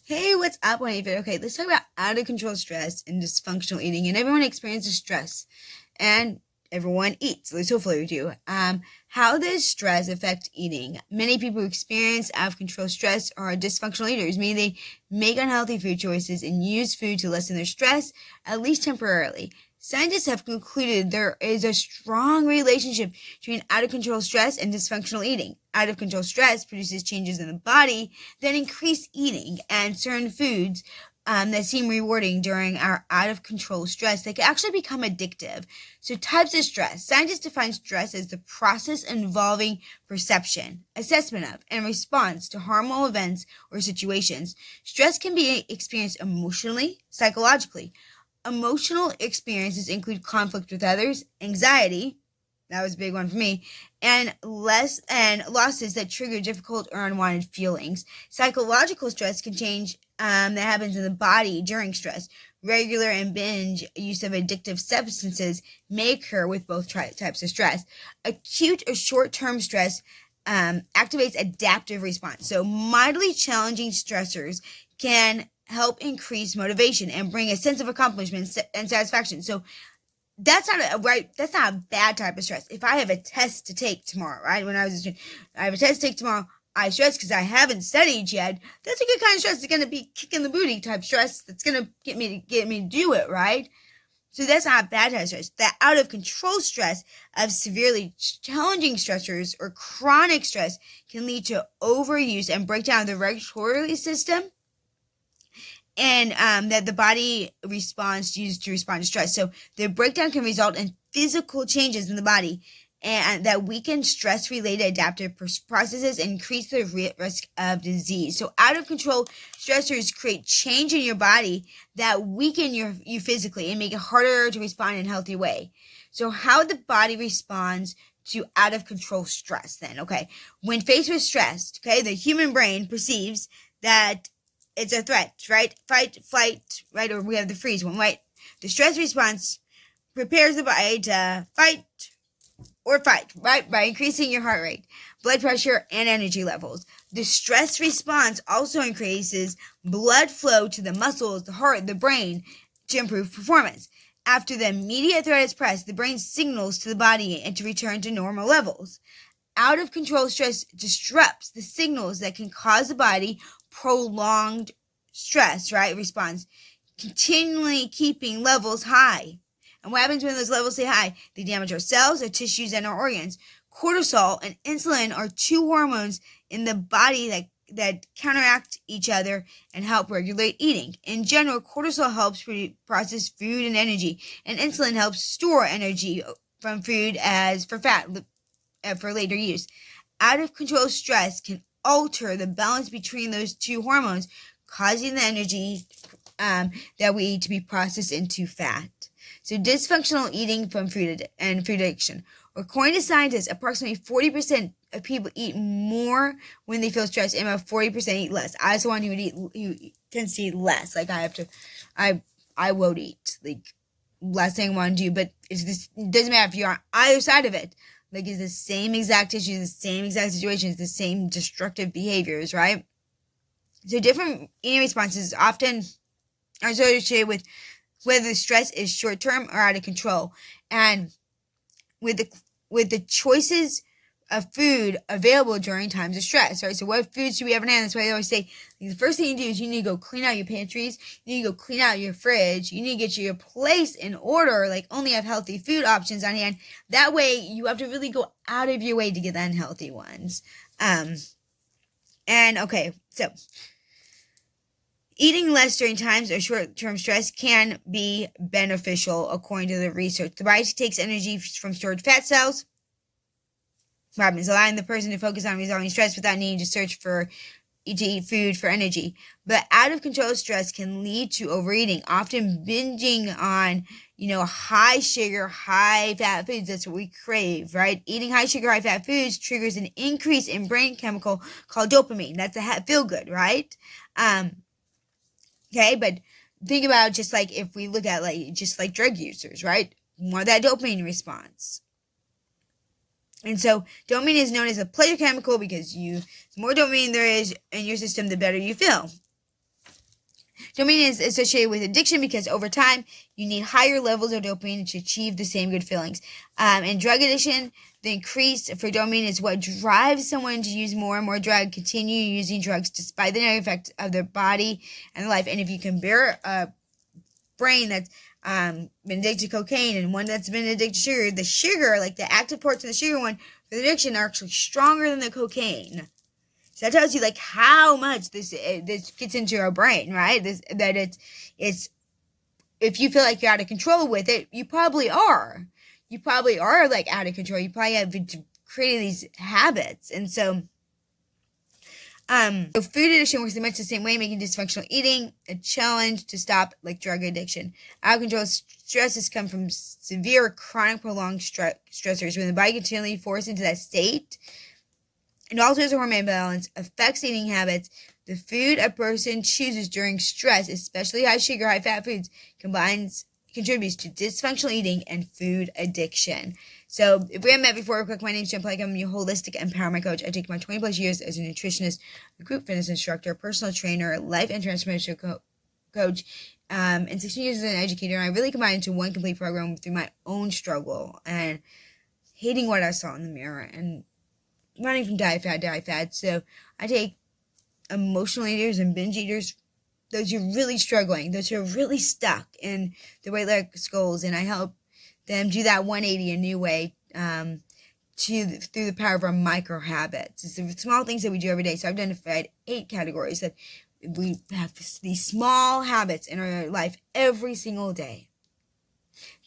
Hey, what's up, David? Okay, let's talk about out of control stress and dysfunctional eating. And everyone experiences stress, and everyone eats. At least hopefully we do. How does stress affect eating? Many people who experience out of control stress are dysfunctional eaters, meaning they make unhealthy food choices and use food to lessen their stress, at least temporarily. Scientists have concluded there is a strong relationship between out of control stress and dysfunctional eating. Out of control stress produces changes in the body that increase eating, and certain foods that seem rewarding during our out of control stress, they can actually become addictive. So, types of stress. Scientists define stress as the process involving perception, assessment of, and response to harmful events or situations. Stress can be experienced emotionally, psychologically. Emotional experiences include conflict with others, anxiety, that was a big one for me, and losses that trigger difficult or unwanted feelings. Psychological stress can change that happens in the body during stress. Regular and binge use of addictive substances may occur with both types of stress. Acute or short-term stress activates adaptive response. So mildly challenging stressors can help increase motivation and bring a sense of accomplishment and satisfaction. So that's not a bad type of stress. If I have a test to take tomorrow, right? When I was a student, I have a test to take tomorrow, I stress because I haven't studied yet. That's a good kind of stress. It's going to be kicking the booty type stress. That's going to get me to do it, right? So that's not a bad type of stress. That out of control stress of severely challenging stressors or chronic stress can lead to overuse and breakdown of the regulatory system, and that the body responds used to respond to stress. So the breakdown can result in physical changes in the body, and that weaken stress-related adaptive processes and increase the risk of disease. So out of control stressors create change in your body that weaken you physically and make it harder to respond in a healthy way. So how the body responds to out of control stress then, okay? When faced with stress, okay, the human brain perceives that it's a threat, right? Fight, flight, right? Or we have the freeze one, right? The stress response prepares the body to fight or fight, right? By increasing your heart rate, blood pressure, and energy levels. The stress response also increases blood flow to the muscles, the heart, the brain to improve performance. After the immediate threat is pressed, the brain signals to the body and to return to normal levels. Out of control stress disrupts the signals that can cause the body prolonged stress, right? Response, continually keeping levels high. And what happens when those levels stay high? They damage our cells, our tissues, and our organs. Cortisol and insulin are two hormones in the body that counteract each other and help regulate eating. In general, cortisol helps process food and energy, and insulin helps store energy from food as for fat for later use. Out of control stress can alter the balance between those two hormones, causing the energy that we eat to be processed into fat. So dysfunctional eating from food and food addiction. According to scientists, approximately 40% of people eat more when they feel stressed, and about 40% eat less. I was one who tends to eat less. Like I won't eat. Like last thing I want to do, but it doesn't matter if you're on either side of it. Like it's the same exact issue, the same exact situations, the same destructive behaviors, right? So different eating responses often are associated with whether the stress is short-term or out of control. And with the choices of food available during times of stress, right? So what foods do we have in hand? That's why I always say the first thing you do is you need to go clean out your pantries. You need to go clean out your fridge. You need to get your place in order, like only have healthy food options on hand. That way you have to really go out of your way to get the unhealthy ones. And okay, so eating less during times of short-term stress can be beneficial, according to the research. The body takes energy from stored fat cells, allowing the person to focus on resolving stress without needing to search to eat food for energy. But out of control stress can lead to overeating, often binging on, high sugar, high fat foods. That's what we crave, right? Eating high sugar, high fat foods triggers an increase in brain chemical called dopamine. That's a feel good, right? Okay, but think about just like if we look at just like drug users, right? More of that dopamine response. And so dopamine is known as a pleasure chemical because the more dopamine there is in your system, the better you feel. Dopamine is associated with addiction because over time, you need higher levels of dopamine to achieve the same good feelings. In drug addiction, the increase for dopamine is what drives someone to use more and more drug, continue using drugs despite the negative effects of their body and their life. And if you compare a brain that's been addicted to cocaine and one that's been addicted to sugar, the sugar, like the active parts of the sugar one for the addiction, are actually stronger than the cocaine. So that tells you like how much this gets into our brain, right? It's if you feel like you're out of control with it, you probably are. You probably are like out of control. You probably have created these habits, and so food addiction works much the same way, making dysfunctional eating a challenge to stop, like drug addiction. Out of control stresses come from severe, chronic, prolonged stressors. When the body continually forced into that state, and alters the hormone balance, affects eating habits. The food a person chooses during stress, especially high sugar, high fat foods, contributes to dysfunctional eating and food addiction. So if we haven't met before, real quick, my name is Jen Blake. I'm your holistic empowerment coach. I take my 20 plus years as a nutritionist, a group fitness instructor, personal trainer, life and transformation coach, and 16 years as an educator. And I really combined into one complete program through my own struggle and hating what I saw in the mirror and running from diet fad. So I take emotional eaters and binge eaters, those who are really struggling, those who are really stuck in the weight loss goals, and I help them do that 180 a new way through the power of our micro habits. It's the small things that we do every day. So I've identified 8 categories that we have these small habits in our life every single day.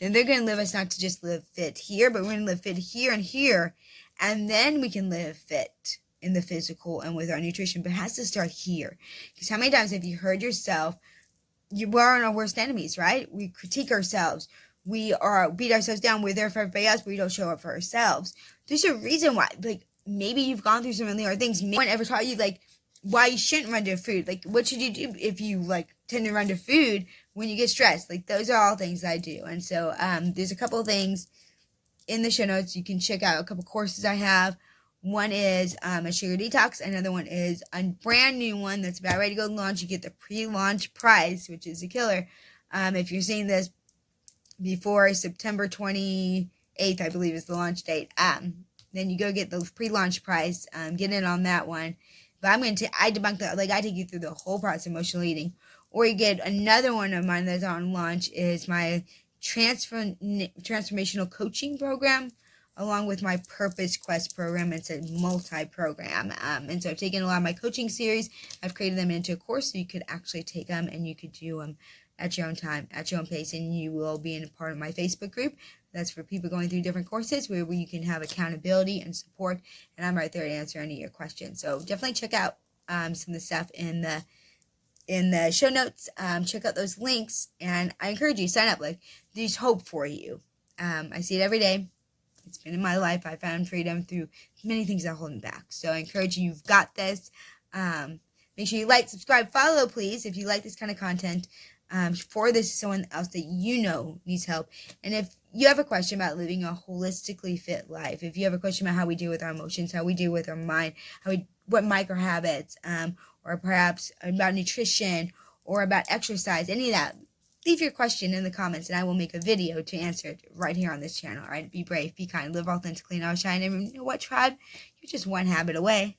Then they're going to live us not to just live fit here, but we're going to live fit here and here. And then we can live fit in the physical and with our nutrition, but it has to start here. Because how many times have you heard yourself, we're our worst enemies, right? We critique ourselves. We beat ourselves down. We're there for everybody else, but we don't show up for ourselves. There's a reason why. Like, maybe you've gone through some really hard things. No one ever taught you, like, why you shouldn't run to food. Like, what should you do if you, like, tend to run to food when you get stressed? Like, those are all things I do. And so there's a couple of things in the show notes. You can check out a couple courses I have. One is a sugar detox. Another one is a brand new one that's about ready to go launch. You get the pre-launch price, which is a killer. If you're seeing this before September 28th, I believe is the launch date, then you go get the pre-launch price. Get in on that one. But I debunk that. Like, I take you through the whole process of emotional eating. Or you get another one of mine that's on launch is my transformational coaching program, along with my Purpose Quest program. It's a multi-program. And so I've taken a lot of my coaching series. I've created them into a course so you could actually take them and you could do them at your own time, at your own pace. And you will be in a part of my Facebook group. That's for people going through different courses where you can have accountability and support. And I'm right there to answer any of your questions. So definitely check out some of the stuff in the show notes. Check out those links, and I encourage you, sign up. Like, there's hope for you. I see it every day. It's been in my life. I found freedom through many things that hold me back. So I encourage you, you've got this. Make sure you like, subscribe, follow, please, if you like this kind of content. For this someone else that you know needs help. And if you have a question about living a holistically fit life, if you have a question about how we deal with our emotions, how we deal with our mind, what micro habits, or perhaps about nutrition or about exercise, any of that, leave your question in the comments and I will make a video to answer it right here on this channel. All right, be brave, be kind, live authentically, and always shine. And you know what, tribe? You're just one habit away.